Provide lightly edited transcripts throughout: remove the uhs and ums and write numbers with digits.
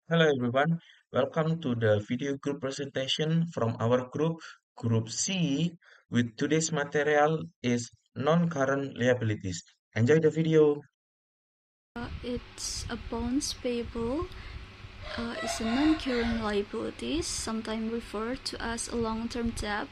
Hello everyone, welcome to the video group presentation from our Group C, with today's material is non-current liabilities. Enjoy the video. It's a bonds payable. It's a non-current liabilities, sometimes referred to as a long-term debt,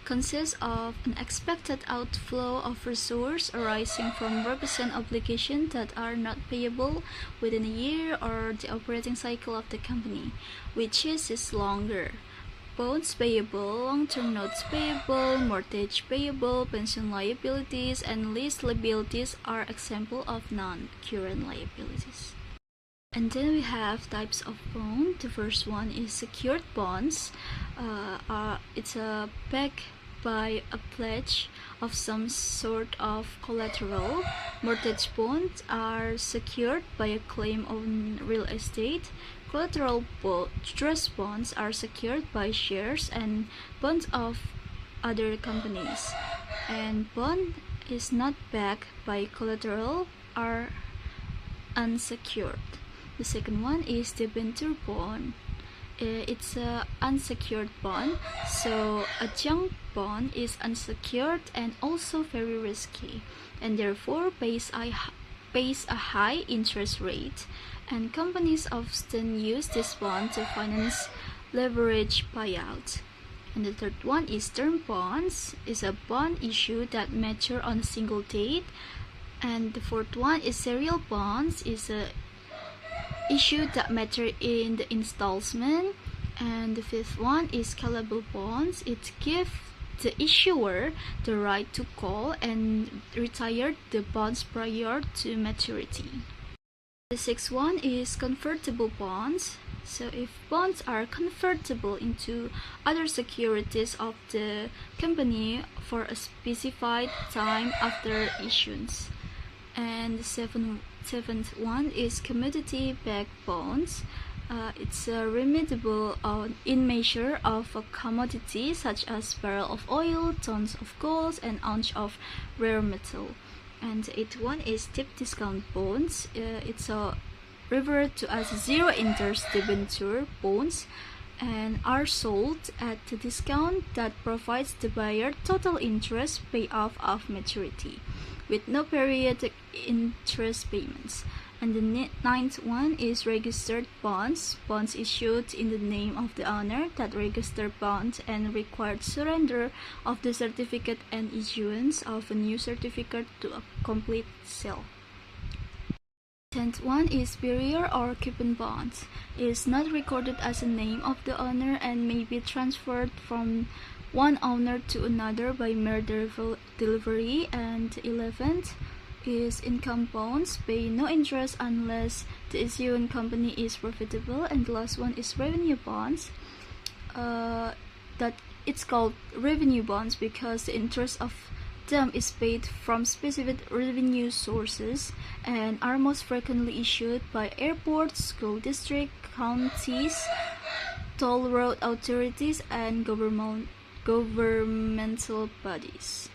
consists of an expected outflow of resource arising from represent obligations that are not payable within a year or the operating cycle of the company, which is longer. Bonds payable, long-term notes payable, mortgage payable, pension liabilities, and lease liabilities are examples of non-current liabilities. And then we have types of bond. The first one is secured bonds. It's backed by a pledge of some sort of collateral. Mortgage bonds are secured by a claim on real estate. Collateral trust bonds are secured by shares and bonds of other companies. And bond is not backed by collateral are unsecured. The second one is debenture bond. It's a unsecured bond, so a junk bond is unsecured and also very risky, and therefore pays a high interest rate. And companies often use this bond to finance leverage buyout. And the third one is term bonds. Is a bond issue that mature on a single date. And the fourth one is serial bonds. Is a issue that matter in the installment. And the fifth one is callable bonds. It gives the issuer the right to call and retire the bonds prior to maturity. The sixth one is convertible bonds. So if bonds are convertible into other securities of the company for a specified time after issuance. And the seventh one is commodity-backed bonds. It's remittable in measure of a commodity such as barrel of oil, tons of gold, and ounce of rare metal. And the eighth one is deep discount bonds. It's referred to as zero interest debenture bonds and are sold at a discount that provides the buyer total interest payoff of maturity, with no periodic interest payments. And the ninth one is registered bonds. Bonds issued in the name of the owner that registered bonds and required surrender of the certificate and issuance of a new certificate to a complete sale. Tenth one is barrier or coupon bonds. It is not recorded as a name of the owner and may be transferred from one owner to another by mere delivery. And 11th is income bonds. Pay no interest unless the issuing company is profitable. And the last one is revenue bonds. That it's called revenue bonds because the interest of them is paid from specific revenue sources and are most frequently issued by airports, school districts, counties, toll road authorities, and governmental bodies.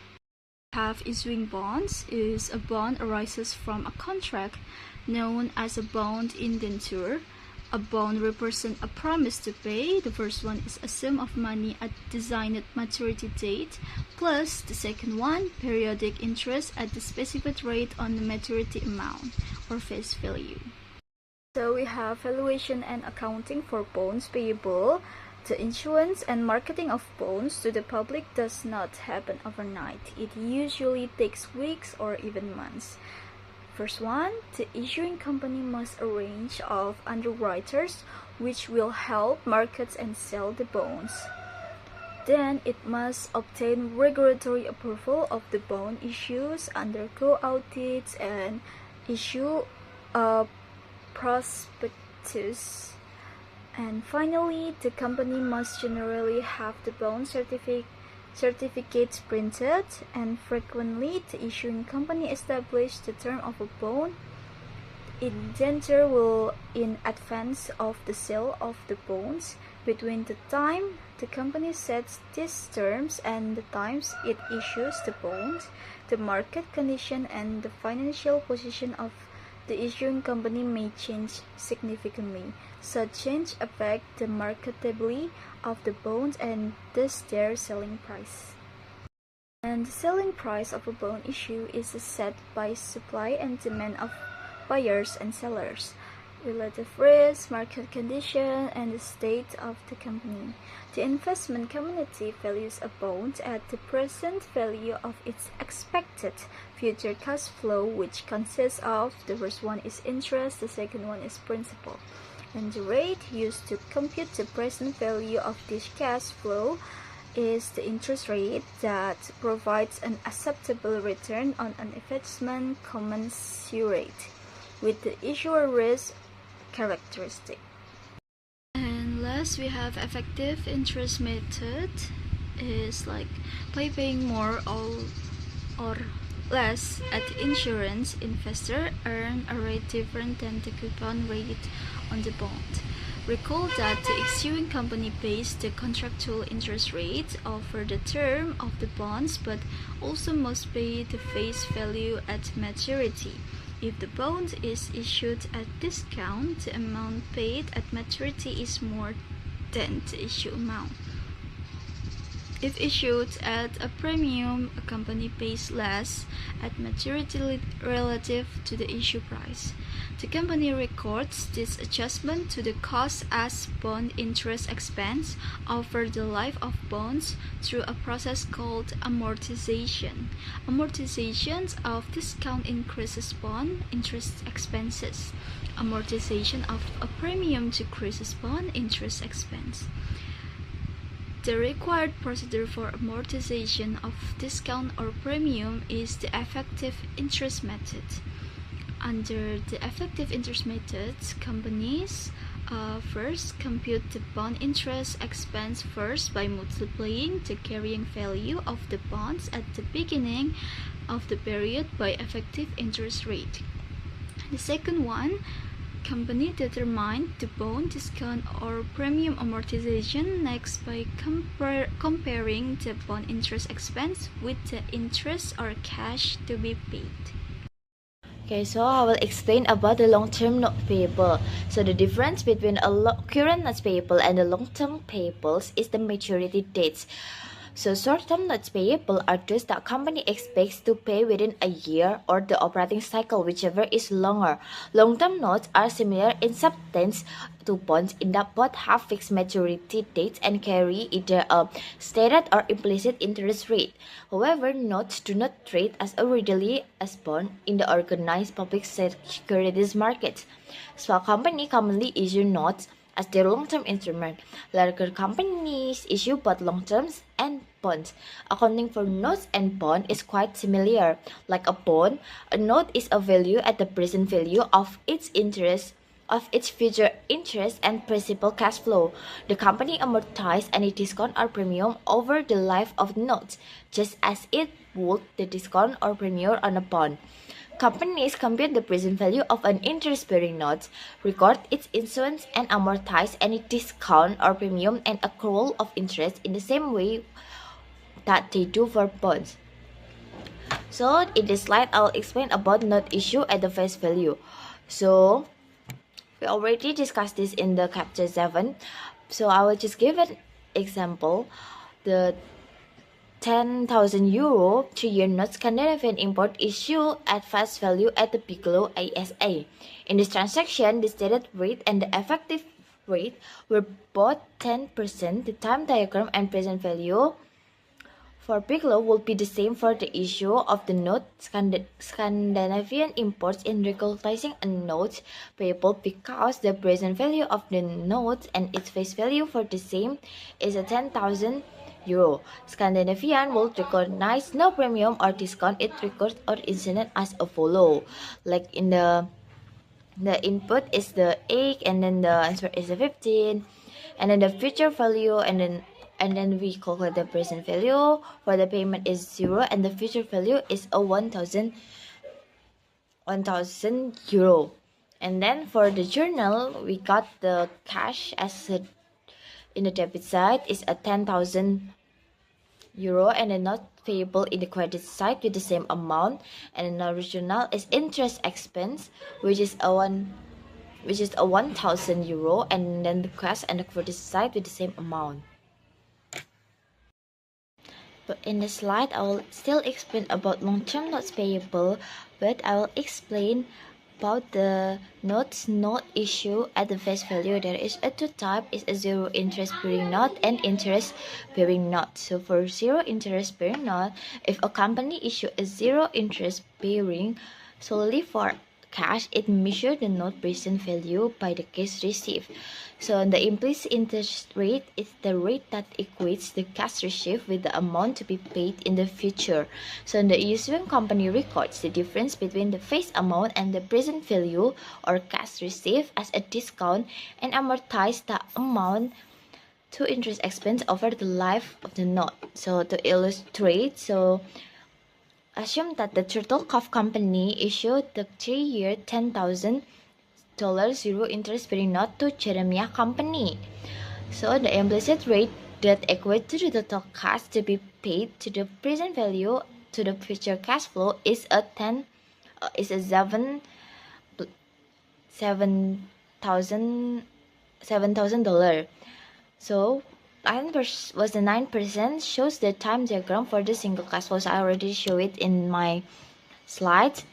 Have issuing bonds is a bond arises from a contract known as a bond indenture. A bond represents a promise to pay. The first one is a sum of money at designated maturity date, plus the second one, periodic interest at the specified rate on the maturity amount or face value. So we have valuation and accounting for bonds payable. The issuance and marketing of bonds to the public does not happen overnight. It usually takes weeks or even months. First one, the issuing company must arrange of underwriters which will help market and sell the bonds. Then it must obtain regulatory approval of the bond issues, undergo audits, and issue a prospectus. And finally, the company must generally have the bond certificates printed, and frequently the issuing company establishes the term of a bond indenture will in advance of the sale of the bonds. Between the time the company sets these terms and the times it issues the bonds, the market condition and the financial position of the issuing company may change significantly. Such change affect the marketability of the bond and thus their selling price. And the selling price of a bond issue is set by supply and demand of buyers and sellers, relative risk, market condition, and the state of the company. The investment community values a bond at the present value of its expected future cash flow, which consists of the first one is interest, the second one is principal. And the rate used to compute the present value of this cash flow is the interest rate that provides an acceptable return on an investment commensurate with the issuer risk characteristic. And last, we have effective interest method is like by paying more or less at insurance, investor earn a rate different than the coupon rate on the bond. Recall that the issuing company pays the contractual interest rate over the term of the bonds, but also must pay the face value at maturity. If the bond is issued at discount, the amount paid at maturity is more than the issue amount. If issued at a premium, a company pays less at maturity relative to the issue price. The company records this adjustment to the cost as bond interest expense over the life of bonds through a process called amortization. Amortization of discount increases bond interest expenses. Amortization of a premium decreases bond interest expense. The required procedure for amortization of discount or premium is the effective interest method. Under the effective interest method, companies first compute the bond interest expense first by multiplying the carrying value of the bonds at the beginning of the period by effective interest rate. The second one, company determine the bond discount or premium amortization next by comparing the bond interest expense with the interest or cash to be paid. Okay, so I will explain about the long-term note payable. So the difference between a current notes payable and the long-term payables is the maturity dates. So short-term notes payable are those that company expects to pay within a year or the operating cycle, whichever is longer. Long-term notes are similar in substance to bonds in that both have fixed maturity dates and carry either a stated or implicit interest rate. However, notes do not trade as readily as bonds in the organized public securities market. Small companies commonly issue notes as their long-term instrument. Larger companies issue both long-term and bonds. Accounting for notes and bond is quite similar. Like a bond, a note is a value at the present value of its future interest and principal cash flow. The company amortizes any discount or premium over the life of the notes, just as it would the discount or premium on a bond. Companies compute the present value of an interest-bearing note, record its issuance, and amortize any discount or premium and accrual of interest in the same way that they do for bonds. So in this slide, I'll explain about note issue at the face value. So we already discussed this in the chapter 7. So I will just give an example. The 10,000 euro 3-year note Scandinavian import issue at face value at the below ASA. In this transaction, the stated rate and the effective rate were both 10%. The time diagram and present value for Bigelow will be the same for the issue of the note. Scandinavian imports in recognizing a note payable because the present value of the note and its face value for the same is a 10,000 euro. Scandinavian will recognize no premium or discount. It records or incident as a follow. Like in the input is the 8 and then the answer is a 15 and then the future value and then we calculate the present value for the payment is 0 and the future value is a 1,000 euro. And then for the journal, we got the cash asset in the debit side is a 10,000 euro and the not payable in the credit side with the same amount, and the original is interest expense, which is a 1,000 euro, and then the cash and the credit side with the same amount. But in the slide, I will still explain about long-term notes payable, but I will explain about the notes not issue at the face value. There is a two type, is a zero interest bearing note and interest bearing note. So for zero interest bearing note, if a company issue a zero interest bearing solely for cash, it measures the note present value by the cash received. So the implicit interest rate is the rate that equates the cash received with the amount to be paid in the future. So the issuing company records the difference between the face amount and the present value or cash received as a discount and amortize the amount to interest expense over the life of the note. So to illustrate, assume that the Turtle Cove Company issued the 3-year $10,000 zero interest bearing note to Jeremiah Company. So the implicit rate that equates to the total cash to be paid to the present value to the future cash flow is a $7,000. So 9% shows the time diagram for the single cash flows. I already show it in my slides.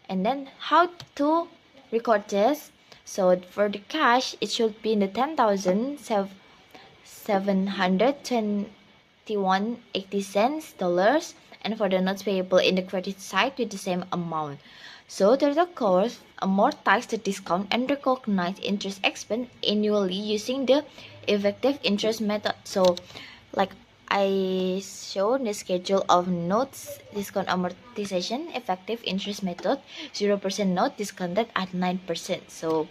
And then how to record this? So for the cash, it should be in the 10,721.80 dollars, and for the notes payable in the credit side with the same amount. So Total cost amortize the discount and recognize interest expense annually using the effective interest method. So like I showed the schedule of notes discount amortization effective interest method, 0% note discounted at 9%. So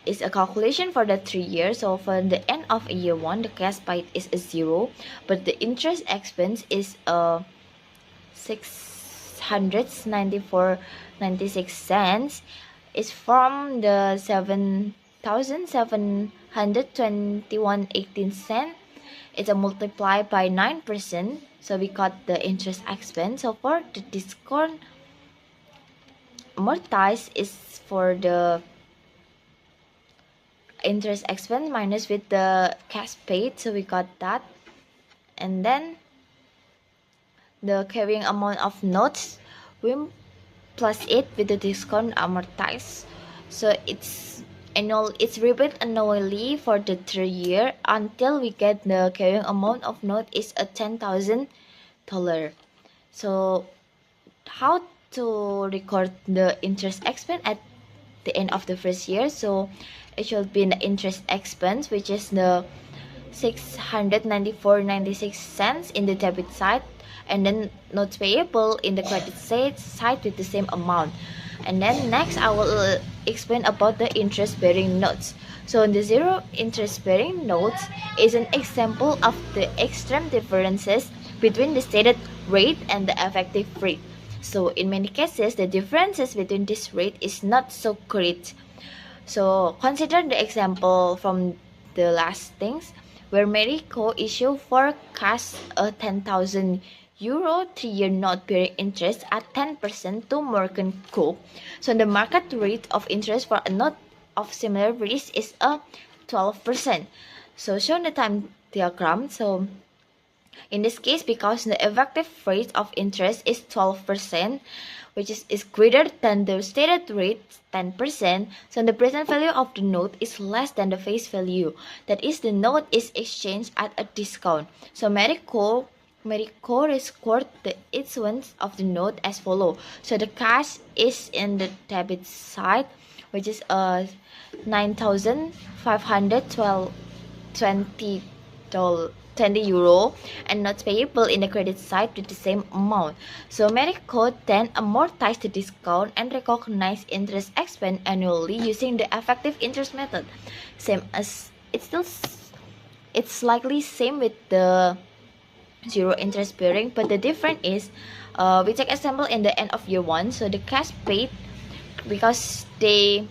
it's a calculation for the 3 years. So for the end of year 1, the cash paid is a 0, but the interest expense is 694.96 cents. Is from the 7,721.18 cents. It's a multiply by 9%, so we got the interest expense. So for the discount amortized is for the interest expense minus with the cash paid, so we got that. And then the carrying amount of notes, we plus it with the discount amortized. So it's repeat annually for the 3 year until we get the carrying amount of note is a $10,000. So how to record the interest expense at the end of the first year? So it should be the interest expense, which is the 694.96 cents in the debit side, and then notes payable in the credit side with the same amount. And then next I will explain about the interest bearing notes. So the zero interest bearing notes is an example of the extreme differences between the stated rate and the effective rate. So in many cases, the differences between this rate is not so great. So consider the example from the last things, where Mexico issue for cash a 10,000 euro 3-year note bearing interest at 10% to Morgan Cook. So the market rate of interest for a note of similar risk is a 12%. So show the time diagram. So in this case, because the effective rate of interest is 12%, which is greater than the stated rate 10%, so the present value of the note is less than the face value. That is, the note is exchanged at a discount. So Mexico record the issuance of the note as follow. So the cash is in the debit side, which is 9,520 euro, and notes payable in the credit side with the same amount. So Mexico then amortize the discount and recognize interest expense annually using the effective interest method. Same as it's slightly same with the zero interest bearing, but the difference is we take example in the end of year 1. So the cash paid, because they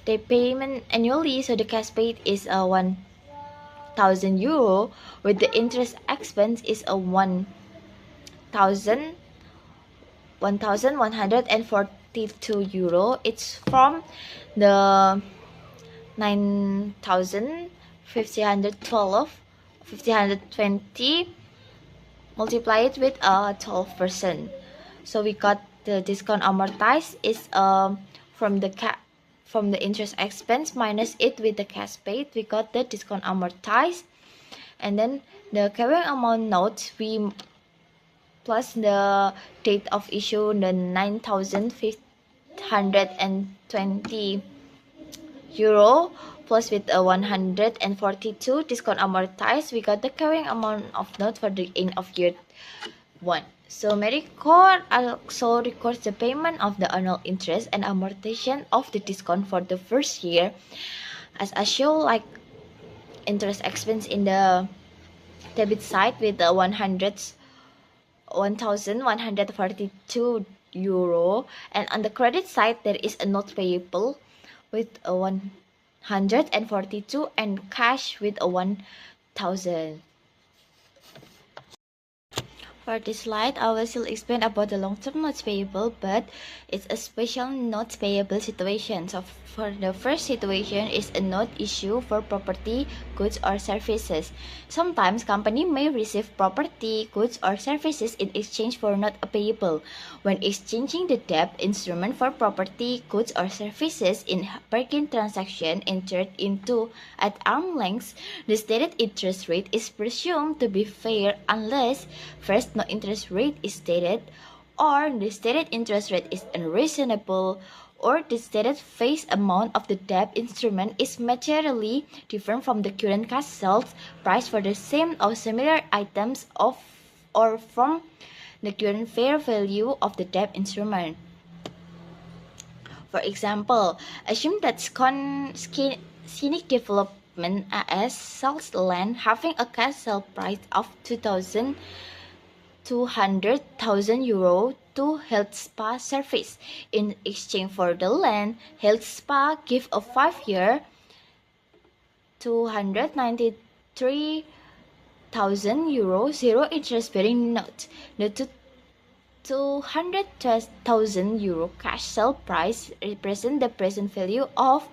payment annually, so the cash paid is 1,000 euro with the interest expense is a 1,142 euro. It's from the 9,520 multiply it with 12%. So we got the discount amortized is from the interest expense minus it with the cash paid. We got the discount amortized, and then the carrying amount note we plus the date of issue, the 9,520 euro plus with a 142 discount amortized, we got the carrying amount of note for the end of year 1. So Maricord also records the payment of the annual interest and amortization of the discount for the first year, as I show like interest expense in the debit side with the 1,142 euro, and on the credit side there is a note payable with a 142 and cash with a 1,000. For this slide, I will still explain about the long-term notes payable, but it's a special notes payable situation. So for the first situation is a note issue for property, goods or services. Sometimes company may receive property, goods or services in exchange for note payable. When exchanging the debt instrument for property, goods or services in bargain transaction entered into at arm's length, the stated interest rate is presumed to be fair unless first no interest rate is stated, or the stated interest rate is unreasonable, or the stated face amount of the debt instrument is materially different from the current cash sales price for the same or similar items or from the current fair value of the debt instrument. For example, assume that Scenic Development AS sells land having a cash sale price of 200,000 euro to Health Spa Service. In exchange for the land, Health Spa give a 5-year 293,000 euro zero interest bearing note. The 200,000 euro cash sale price represent the present value of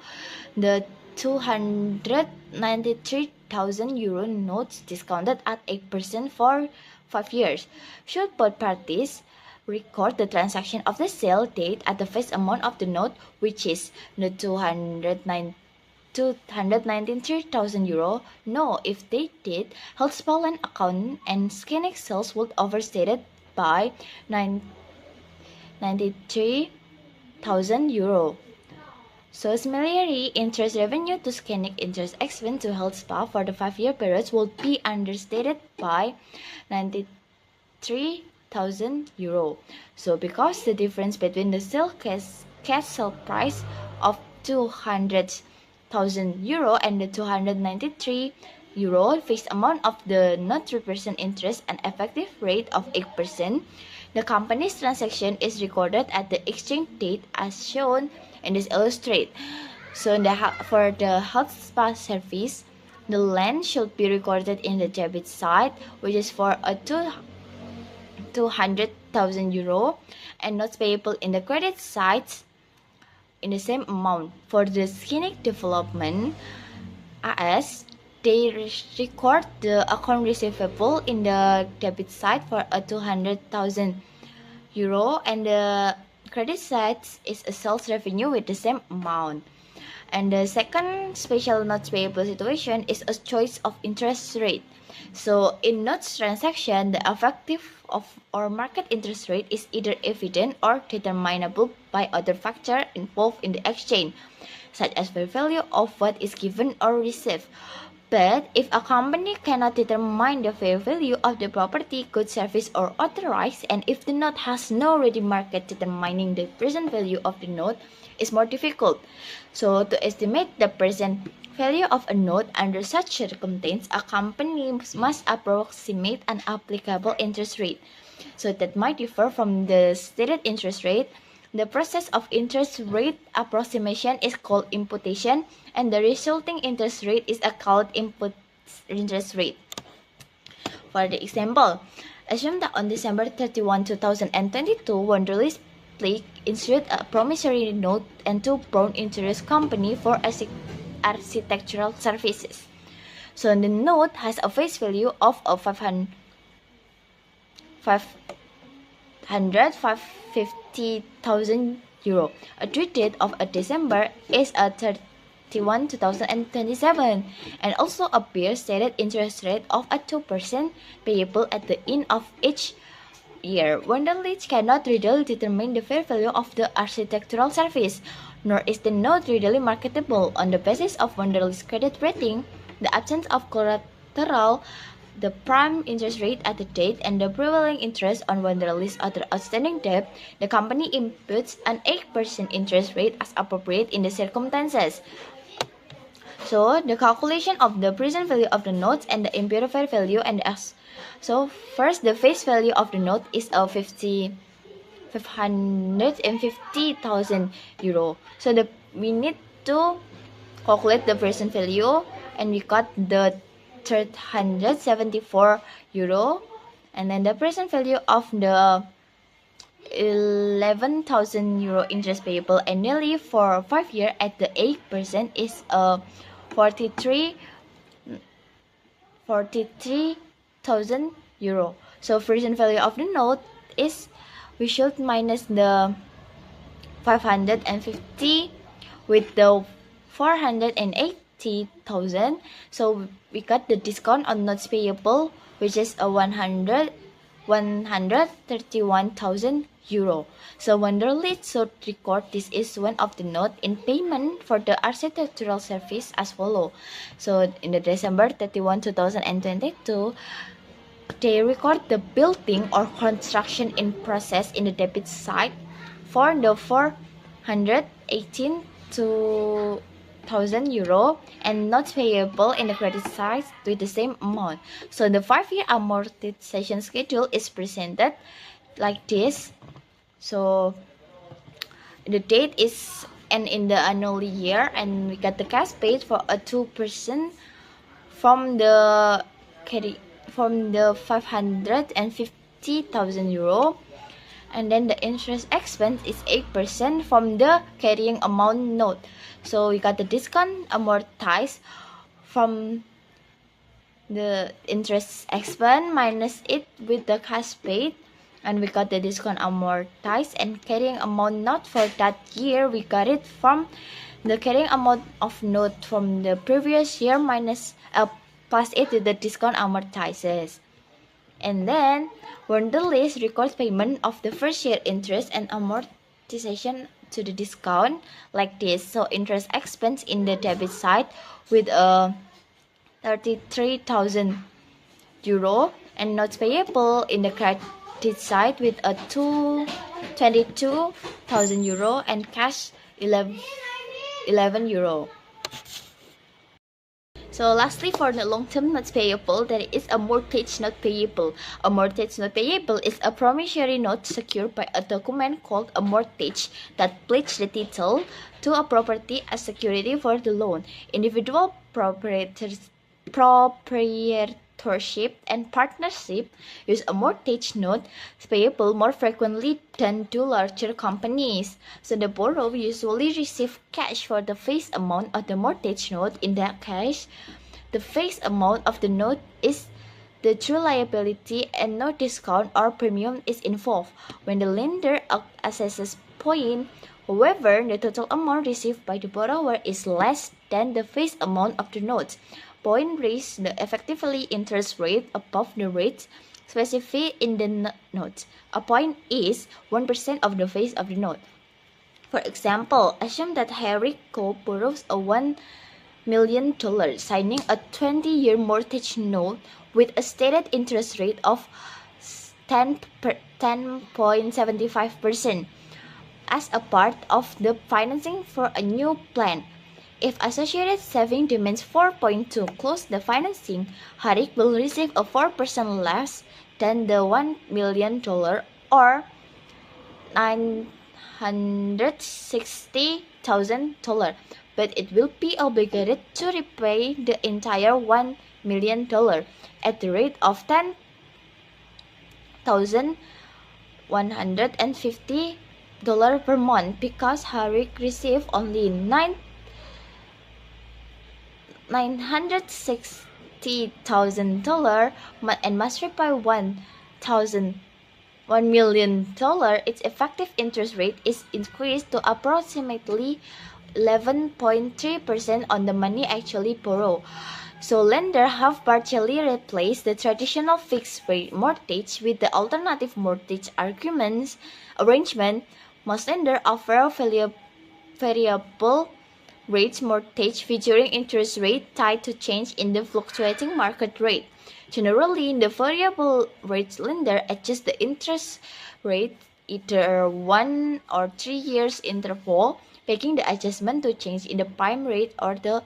the 293,000 euro notes discounted at 8% for 5 years. Should both parties record the transaction of the sale date at the face amount of the note, which is the 293,000 euro? No, if they did, Health Spa land account and Scenic sales would overstated by 93,000 euro. So similarly, interest revenue to Scenic interest expense to Health Spa for the 5-year period will be understated by 93,000 euro. So because the difference between the sale cash sale price of 200,000 euro and the 293 euro fixed amount of the note represent interest and effective rate of 8%, the company's transaction is recorded at the exchange date as shown in this illustrate. So for the Health Spa Service, the land should be recorded in the debit side, which is for a 200,000 euro, and notes payable in the credit side in the same amount. For the Scenic Development AS, they record the account receivable in the debit side for a 200,000 euro, and the credit side is a sales revenue with the same amount. And the second special notes payable situation is a choice of interest rate. So in notes transaction, the effective of or market interest rate is either evident or determinable by other factors involved in the exchange, such as the value of what is given or received. But if a company cannot determine the fair value of the property, good service or authorized, and if the note has no ready market, determining the present value of the note is more difficult. So to estimate the present value of a note under such circumstances, a company must approximate an applicable interest rate. So that might differ from the stated interest rate. The process of interest rate approximation is called imputation, and the resulting interest rate is called interest rate. For the example, assume that on December 31, 2022, Wonderlist Blake issued a promissory note and to Brown Insurance Company for architectural services. So the note has a face value of 550,000 euro. A due date of December is 31, 2027, and also appears stated interest rate of 2% payable at the end of each year. Wonderlist cannot readily determine the fair value of the architectural service, nor is the note readily marketable on the basis of Wonderlist's credit rating, the absence of collateral, the prime interest rate at the date, and the prevailing interest on Wonderlist's other outstanding debt. The company imputes an 8% interest rate as appropriate in the circumstances. So the calculation of the present value of the notes and the imputed fair value and so first the face value of the note is 550,000 euro. So we need to calculate the present value, and we got the 374 euro, and then the present value of the 11,000 euro interest payable annually for 5 years at the 8% is 43,000 euro. So present value of the note is, we should minus the 550 with the 480,000. So we got the discount on notes payable, which is 131,000 euro. So Wonderlist should record this issuance of the note in payment for the architectural service as follow. So in the December 31, 2022, they record the building or construction in process in the debit side for the 418,000 euro, and notes payable in the credit side with the same amount. So the 5-year amortization schedule is presented like this. So the date is in the annual year, and we got the cash paid for a 2% from the 550,000 euro, and then the interest expense is 8% from the carrying amount note. So we got the discount amortized from the interest expense minus it with the cash paid, and we got the discount amortized and carrying amount note for that year. We got it from the carrying amount of note from the previous year minus plus it with the discount amortizes. And then Wonderlist records payment of the first year interest and amortization to the discount like this. So interest expense in the debit side with 33,000 euro, and notes payable in the credit side with 22,000 euro, and cash 11 euro. So lastly, for the long-term notes payable, there is a mortgage note payable. A mortgage note payable is a promissory note secured by a document called a mortgage that pledges the title to a property as security for the loan. Individual proprietorship and partnership use a mortgage note payable more frequently than do larger companies. So the borrower usually receives cash for the face amount of the mortgage note. In that case, the face amount of the note is the true liability and no discount or premium is involved. When the lender assesses point, however, the total amount received by the borrower is less than the face amount of the note. Point raise the effectively interest rate above the rate specified in the note. A point is 1% of the face of the note. For example, assume that Harry Co borrows $1 million, signing a 20-year mortgage note with a stated interest rate of 10.75% as a part of the financing for a new plan. If Associated Saving demands 4.2 close the financing, Harik will receive a 4% less than the $1 million or $960,000, but it will be obligated to repay the entire $1 million at the rate of $10,150 per month because Harik received only $960,000 and must repay $1 million, its effective interest rate is increased to approximately 11.3% on the money actually borrowed. So lenders have partially replaced the traditional fixed rate mortgage with the alternative mortgage arrangement. Most lenders offer variable rates mortgage featuring interest rate tied to change in the fluctuating market rate. Generally, the variable rate lender adjusts the interest rate either 1 or 3 years interval, making the adjustment to change in the prime rate or the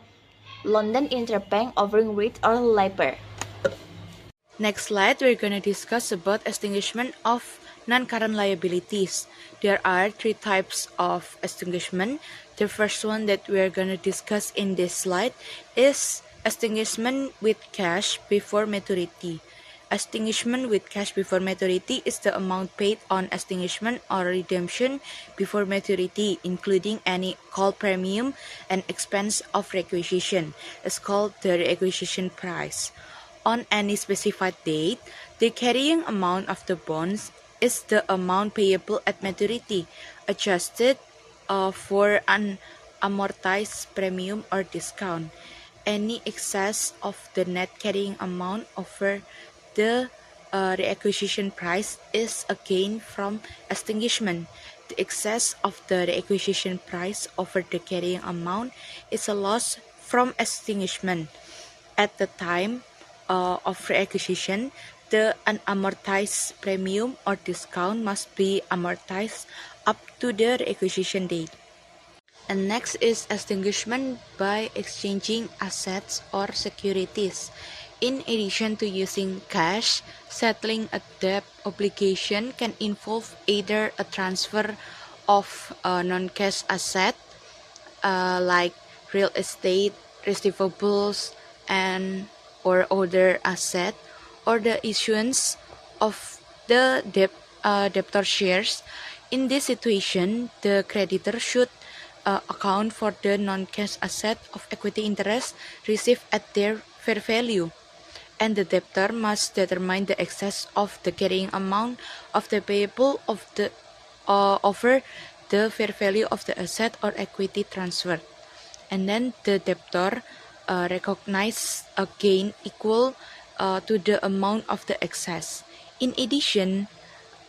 London Interbank Offering Rate or LIBOR. Next slide, we're going to discuss about extinguishment of non-current liabilities. There are three types of extinguishment. The first one that we're going to discuss in this slide is extinguishment with cash before maturity. Extinguishment with cash before maturity is the amount paid on extinguishment or redemption before maturity, including any call premium and expense of requisition. It's called the requisition price. On any specified date, the carrying amount of the bonds is the amount payable at maturity, adjusted for an amortized premium or discount. Any excess of the net carrying amount over the reacquisition price is a gain from extinguishment. The excess of the reacquisition price over the carrying amount is a loss from extinguishment. At the time of reacquisition, the unamortized premium or discount must be amortized up to the reacquisition date. And next is extinguishment by exchanging assets or securities. In addition to using cash, settling a debt obligation can involve either a transfer of non-cash asset like real estate, receivables, and or other asset, or the issuance of the debtor shares. In this situation, the creditor should account for the non-cash asset of equity interest received at their fair value, and the debtor must determine the excess of the carrying amount of the payable of the over the fair value of the asset or equity transferred, and then the debtor recognize a gain equal to the amount of the excess. In addition,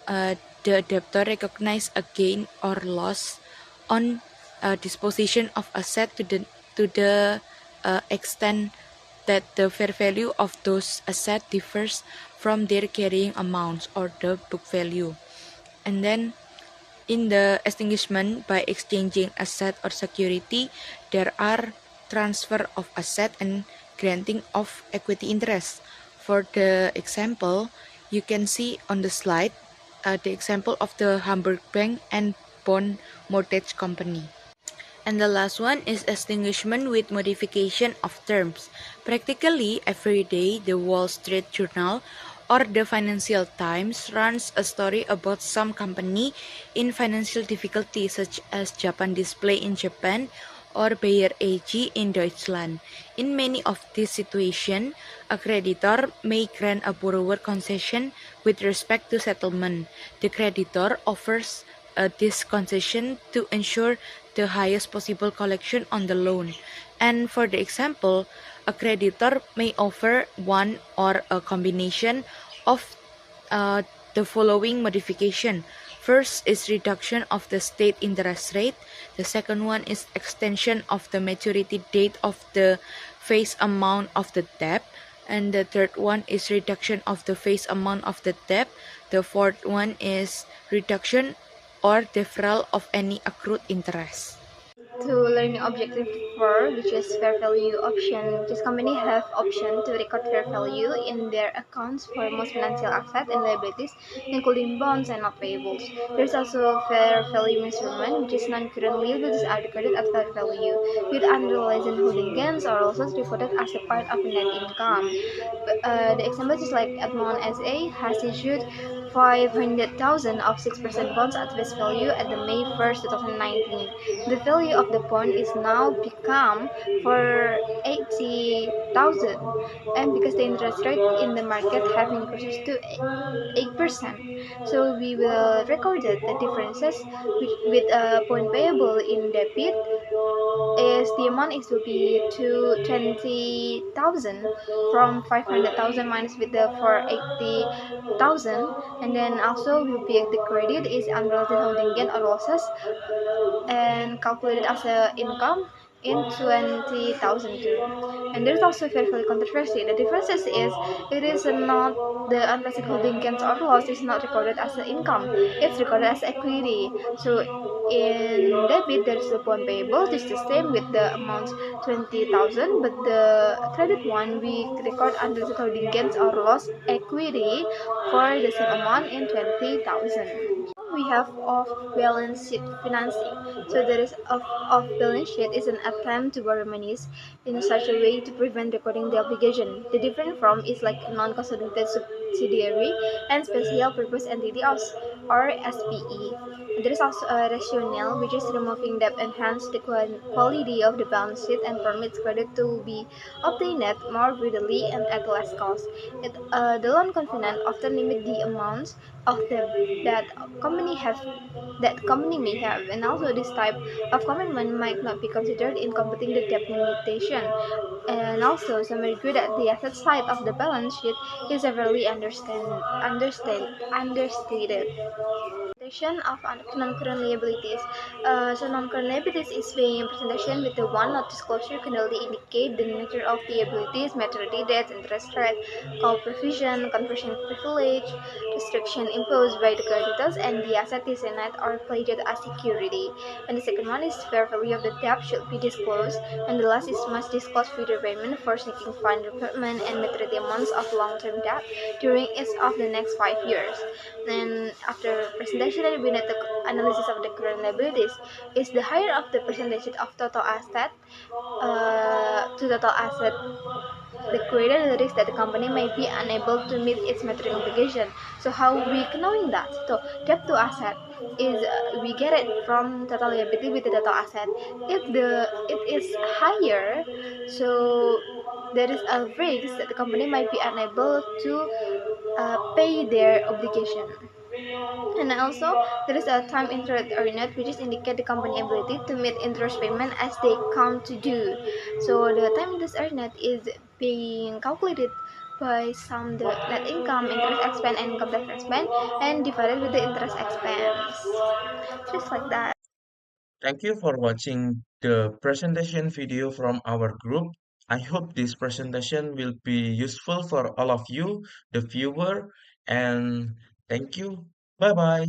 the debtor recognize a gain or loss on disposition of asset to the extent that the fair value of those assets differs from their carrying amounts or the book value. And then in the extinguishment by exchanging asset or security, there are transfer of asset and granting of equity interest. For the example, you can see on the slide the example of the Hamburg Bank and Bond Mortgage Company. And the last one is extinguishment with modification of terms. Practically every day, the Wall Street Journal or the Financial Times runs a story about some company in financial difficulty, such as Japan Display in Japan or Bayer AG in Deutschland. In many of these situations, a creditor may grant a borrower concession with respect to settlement. The creditor offers this concession to ensure the highest possible collection on the loan. And for the example, a creditor may offer one or a combination of the following modification. First is reduction of the state interest rate. The second one is extension of the maturity date of the face amount of the debt. And the third one is reduction of the face amount of the debt. The fourth one is reduction or deferral of any accrued interest. to learning objective 4, which is fair value option, which is company have option to record fair value in their accounts for most financial assets and liabilities, including bonds and not payables. There's also fair value measurement, which is non-current liabilities are recorded at fair value, with unrealized holding gains or losses reported as a part of net income. The example is like Edmond SA has issued 500,000 of 6% bonds at face value at the May 1st, 2019. The value of the bond is now become for 80,000, and because the interest rate in the market have increased to 8%, so we will record the differences with a point payable in debit is the amount is will be to 20,000 from 500,000 minus with the 480,000, and then also will be the credit is unrealized holding gain or losses and calculated as a income in 20,000 too. And there's also fair value controversy. The difference is it is not the unrealized holding gains or loss is not recorded as an income. It's recorded as equity. So in debit there's the bond payable. It's the same with the amount 20,000, but the credit one we record unrealized holding gains or loss equity for the same amount in 20,000. We have off-balance sheet financing. So there is off-balance sheet is an attempt to borrow monies in such a way to prevent recording the obligation. The different from is like non-consolidated subsidiary and special purpose entity or SPE. There is also a rationale, which is removing debt enhance the quality of the balance sheet and permits credit to be obtained more readily and at less cost. The loan covenant often limit the amounts of debt that company may have, and also this type of commitment might not be considered in computing the debt limitation. And also, some argue that the asset side of the balance sheet is severely understated. Presentation of non-current liabilities. So non-current liabilities is being presentation with the one not disclosure can only indicate the nature of the liabilities, maturity dates, interest rate, call provision, conversion privilege, restriction imposed by the creditors, and the asset is net or pledged as security. And the second one is fair value of the debt should be disclosed, and the last is must disclose future payment for seeking fund repayment and maturity amounts of long-term debt during each of the next 5 years. Then after presentation and we need the analysis of the current liabilities is the higher of the percentage of total asset to total asset, the greater the risk that the company may be unable to meet its maturing obligation. So how we knowing that? So debt to asset is we get it from total liability with the total asset. If it is higher, so there is a risk that the company might be unable to pay their obligation. And also, there is a time interest earned, which is indicate the company ability to meet interest payment as they come to due. So the time interest earned is being calculated by sum the net income, interest expense, and income tax expense, and divided with the interest expense. Just like that. Thank you for watching the presentation video from our group. I hope this presentation will be useful for all of you, the viewer, and thank you. Bye bye.